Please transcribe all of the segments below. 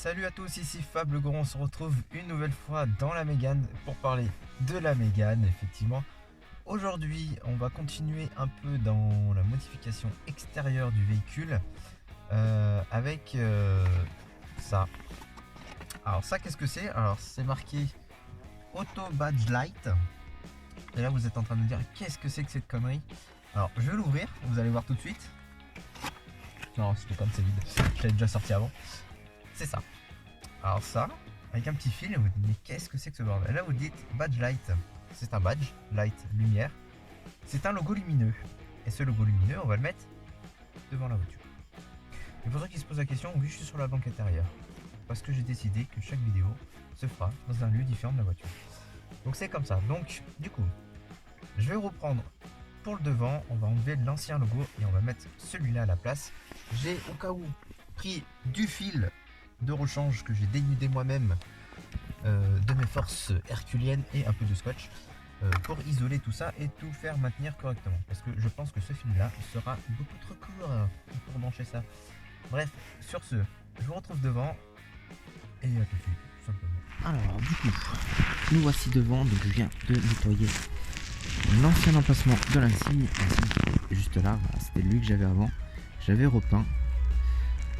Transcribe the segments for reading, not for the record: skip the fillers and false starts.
Salut à tous, ici Fab le Grand, on se retrouve une nouvelle fois dans la Mégane pour parler de la Mégane, effectivement. Aujourd'hui, on va continuer un peu dans la modification extérieure du véhicule avec ça. Alors ça, qu'est-ce que c'est? Alors c'est marqué Auto Badge Light. Et là, vous êtes en train de me dire, qu'est-ce que c'est que cette connerie? Alors, je vais l'ouvrir, vous allez voir tout de suite. Non, c'était comme c'est vide, je l'avais déjà sorti avant. C'est ça. Alors ça, avec un petit fil, et vous dites, mais qu'est-ce que c'est que ce bordel? Là, vous dites Badge Light. C'est un badge, light, lumière. C'est un logo lumineux. Et ce logo lumineux, on va le mettre devant la voiture. Et pour ceux qui se posent la question, oui, je suis sur la banquette arrière. Parce que j'ai décidé que chaque vidéo se fera dans un lieu différent de la voiture. Donc c'est comme ça. Donc, du coup, je vais reprendre pour le devant. On va enlever l'ancien logo et on va mettre celui-là à la place. J'ai au cas où pris du fil de rechange que j'ai dénudé moi-même de mes forces herculiennes et un peu de scotch pour isoler tout ça et tout faire maintenir correctement, parce que je pense que ce fil là sera beaucoup trop court pour brancher ça. Bref, sur ce, je vous retrouve devant et à tout de suite, tout simplement. Alors du coup, nous voici devant, donc je viens de nettoyer l'ancien emplacement de l'insigne, juste là, voilà, c'était lui que j'avais avant, j'avais repeint.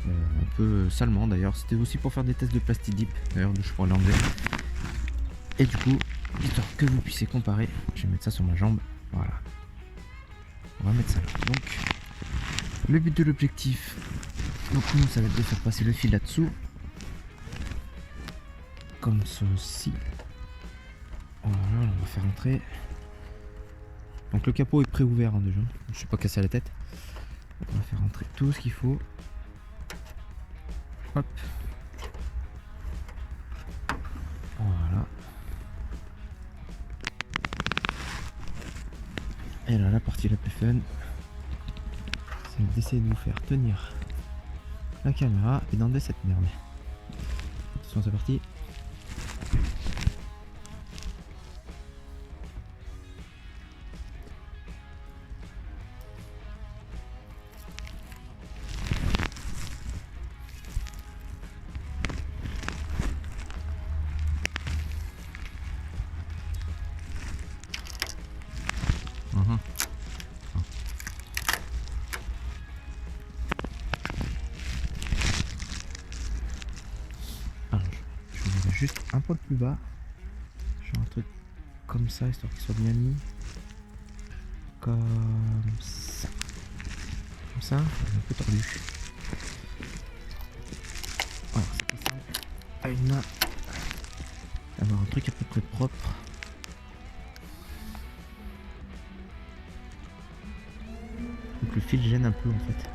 Un peu salement d'ailleurs, c'était aussi pour faire des tests de plastidip, d'ailleurs je pourrais l'enlever. Et du coup, histoire que vous puissiez comparer, je vais mettre ça sur ma jambe, voilà. On va mettre ça là. Donc, le but de l'objectif, donc nous ça va être de faire passer le fil là-dessous, comme ceci. Voilà, on va faire entrer. Donc le capot est pré-ouvert hein, déjà, je ne suis pas cassé à la tête. On va faire entrer tout ce qu'il faut. Hop. Voilà. Et là, la partie la plus fun, c'est d'essayer de vous faire tenir la caméra et d'enlever cette merde. Attention, c'est parti. Alors, je vais juste un poil plus bas. Je fais un truc comme ça, histoire qu'il soit bien mis. Comme ça. Comme ça, un peu tordu. Voilà, c'est pas simple. À une main, avoir un truc à peu près propre. Donc le fil gêne un peu en fait.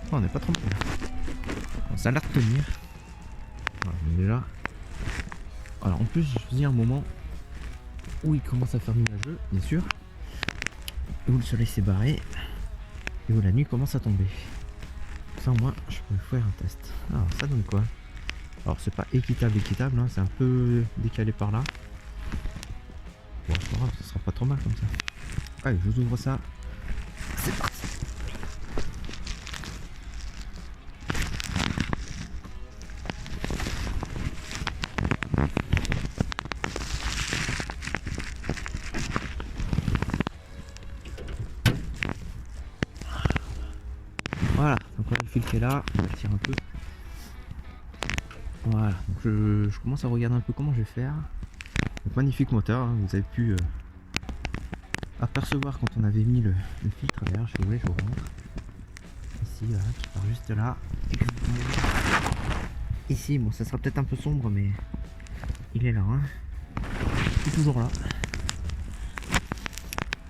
Oh, on n'est pas trompé là. Ça a l'air de tenir. Voilà, mais déjà. Alors en plus j'ai choisi un moment où il commence à faire nuageux, bien sûr. Et où le soleil s'est barré. Et où la nuit commence à tomber. Ça au moins je peux faire un test. Alors ça donne quoi? Alors c'est pas équitable hein, c'est un peu décalé par là. Bon c'est pas grave, ça sera pas trop mal comme ça. Allez, je vous ouvre ça. C'est parti. Voilà, donc on a le fil qui est là, on va le tirer un peu. Voilà, donc je commence à regarder un peu comment je vais faire. Donc magnifique moteur, hein, vous avez pu apercevoir quand on avait mis le filtre à l'air. Je vous montre. Ici, voilà, qui part juste là. Et que vous pouvez voir. Ici, bon ça sera peut-être un peu sombre mais il est là. Hein. Il est toujours là.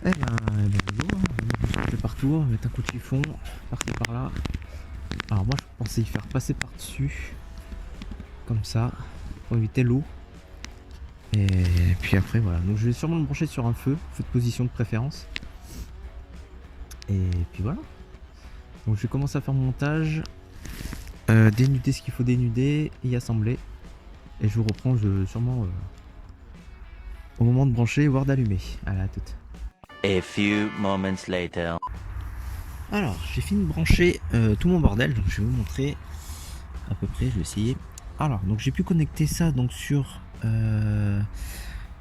Et ben bonjour, on va partout, on va mettre un coup de chiffon, par-ci par-là. Alors moi je pensais y faire passer par-dessus, comme ça, pour éviter l'eau. Et puis après voilà, donc je vais sûrement le brancher sur un feu de position de préférence. Et puis voilà. Donc je vais commencer à faire mon montage, dénuder ce qu'il faut dénuder et assembler. Et je vous reprends sûrement au moment de brancher, voire d'allumer. Allez, à toute. A few moments later. Alors, j'ai fini de brancher tout mon bordel, donc je vais vous montrer. à peu près, je vais essayer. Alors, donc j'ai pu connecter ça donc sur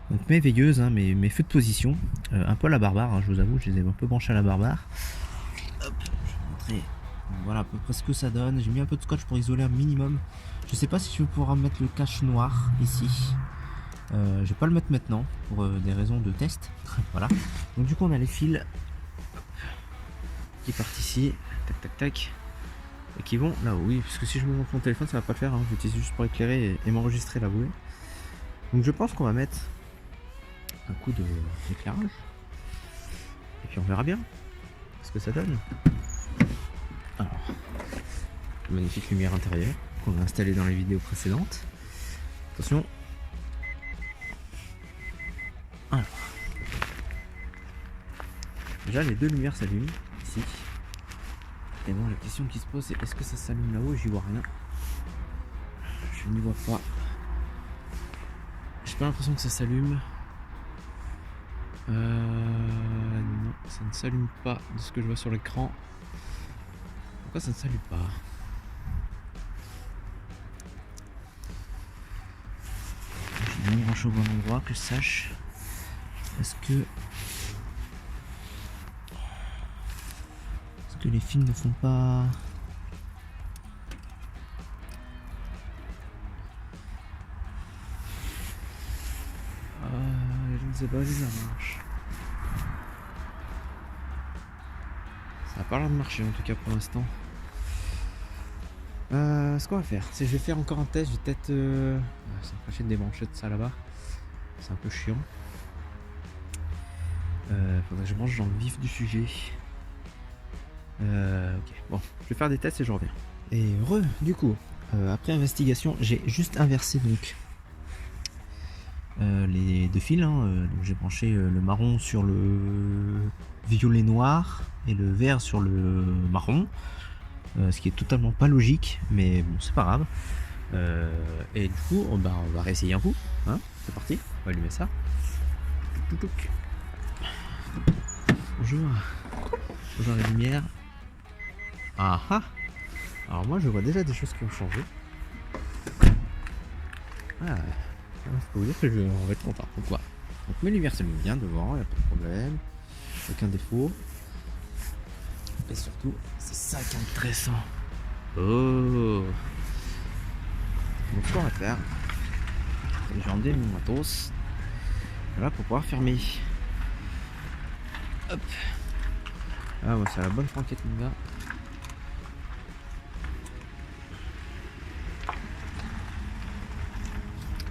donc mes veilleuses, hein, mes feux de position, un peu à la barbare, hein, je vous avoue, je les ai un peu branchés à la barbare. Hop, je vais montrer. Donc, voilà à peu près ce que ça donne. J'ai mis un peu de scotch pour isoler un minimum. Je sais pas si je vais pouvoir mettre le cache noir ici. Je vais pas le mettre maintenant pour des raisons de test. Voilà. Donc du coup on a les fils qui partent ici, tac tac tac, et qui vont là-haut. Oui, parce que si je me montre mon téléphone, ça va pas le faire. Hein. J'utilise juste pour éclairer et m'enregistrer la bouée. Donc je pense qu'on va mettre un coup d'éclairage, et puis on verra bien ce que ça donne. Alors, magnifique lumière intérieure qu'on a installée dans les vidéos précédentes. Attention. Alors. Déjà les deux lumières s'allument ici. Et bon, la question qui se pose c'est est-ce que ça s'allume là-haut? J'y vois rien. Je n'y vois pas. J'ai pas l'impression que ça s'allume. Non, ça ne s'allume pas de ce que je vois sur l'écran. Pourquoi ça ne s'allume pas? J'ai bien branché au bon endroit, que je sache. Est-ce que les fils ne font pas... je ne sais pas si ça marche. Ça a pas l'air de marcher en tout cas pour l'instant. Ce qu'on va faire, c'est que je vais faire encore un test. Je vais peut-être... ça me ferait de débrancher de ça là-bas. C'est un peu chiant. Faudrait que je branche dans le vif du sujet. Ok, bon, je vais faire des tests et je reviens. Et du coup, après investigation, j'ai juste inversé donc les deux fils. Hein, donc j'ai branché le marron sur le violet noir et le vert sur le marron. Ce qui est totalement pas logique, mais bon, c'est pas grave. Et du coup, on va réessayer un coup. Hein, c'est parti, on va allumer ça. Bonjour. Bonjour la lumière. Ah ah. Alors moi je vois déjà des choses qui ont changé. Ah, je peux vous dire que on va être content. Pourquoi? Donc mes lumières s'allument bien devant, il n'y a pas de problème. Aucun défaut. Et surtout, c'est ça qui est intéressant. Oh. Donc ce qu'on va faire, c'est que j'ai emmené mon matos. Voilà pour pouvoir fermer. Hop. Ah ouais, c'est la bonne franquette mon gars.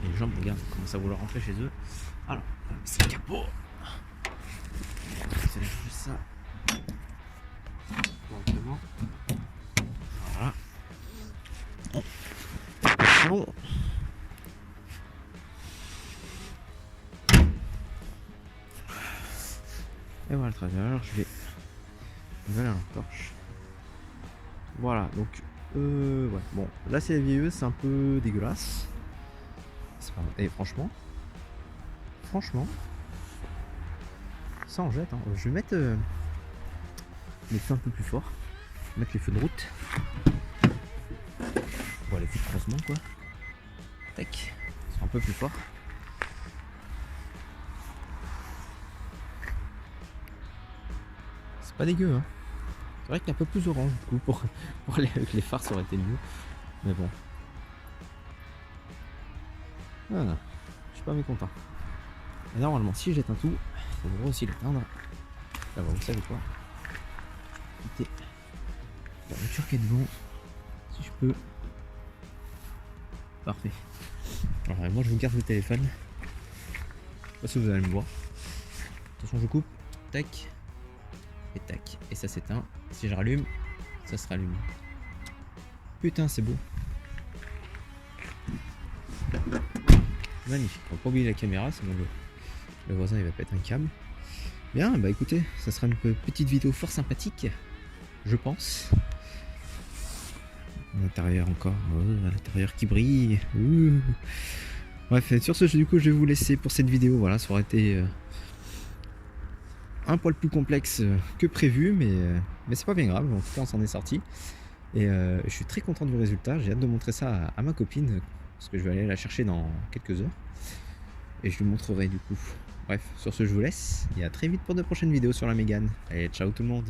Et les jambes, regarde, commencent à vouloir rentrer chez eux. Alors, c'est le capot. C'est juste ça. Correctement. Voilà. Bon. Et voilà le travers, je vais aller à la torche. Voilà, donc ouais, bon, là c'est la vieilleuse, c'est un peu dégueulasse. Et franchement, ça en jette. Hein. Je vais mettre les feux un peu plus forts, mettre les feux de route. Bon, les feux de croisement quoi. Tac, ils sont un peu plus forts. C'est pas dégueu, hein. C'est vrai qu'il y a un peu plus orange du coup pour aller avec les phares ça aurait été mieux. Mais bon. Voilà. Je suis pas mécontent. Et normalement si je jette un tout, il faut aussi l'éteindre. Là vous savez quoi. Quitter la voiture qui est devant. Si je peux. Parfait. Alors moi je vous garde le téléphone. Je sais pas si vous allez me voir. Attention je coupe. Tac. Et tac. Et ça s'éteint. Si je rallume, ça se rallume. Putain c'est beau. Magnifique. On va pas oublier la caméra, sinon le voisin il va péter un câble. Bien, bah écoutez, ça sera une petite vidéo fort sympathique, je pense. À l'intérieur encore, à l'intérieur qui brille. Bref, sur ce, du coup, je vais vous laisser pour cette vidéo. Voilà, ça aurait été un poil plus complexe que prévu, mais c'est pas bien grave. En tout cas, on s'en est sorti. Et je suis très content du résultat. J'ai hâte de montrer ça à ma copine parce que je vais aller la chercher dans quelques heures. Et je lui montrerai du coup. Bref, sur ce je vous laisse et à très vite pour de prochaines vidéos sur la Mégane. Allez, ciao tout le monde!